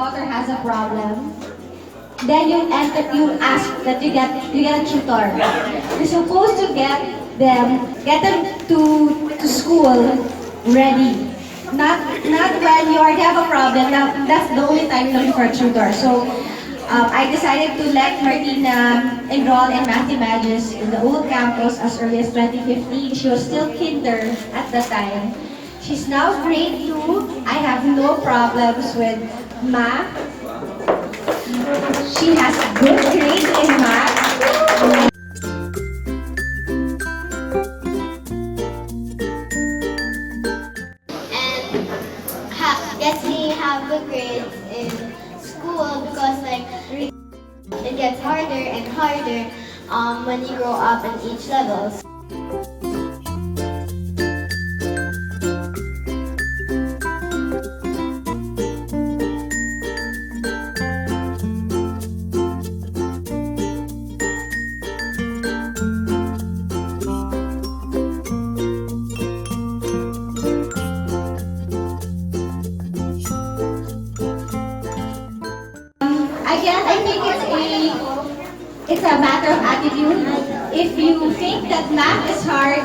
daughter has a problem, then you ask that you get a tutor. You're supposed to get them to school ready. Not when you already have a problem. Now that's the only time you're looking for a tutor. So I decided to let Martina enroll in Mathimagis in the old campus as early as 2015. She was still kinder at the time. She's now grade 2. I have no problems with math. She has good grades in math. And gets me have good grades in school because like it gets harder and harder when you grow up in each level. Again, I think it's a matter of attitude. If you think that math is hard,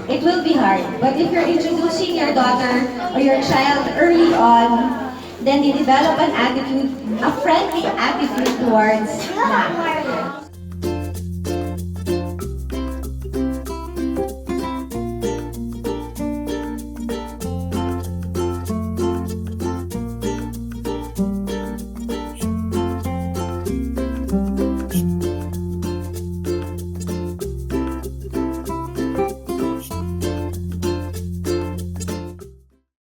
it will be hard. But if you're introducing your daughter or your child early on, then they develop an attitude, a friendly attitude towards math.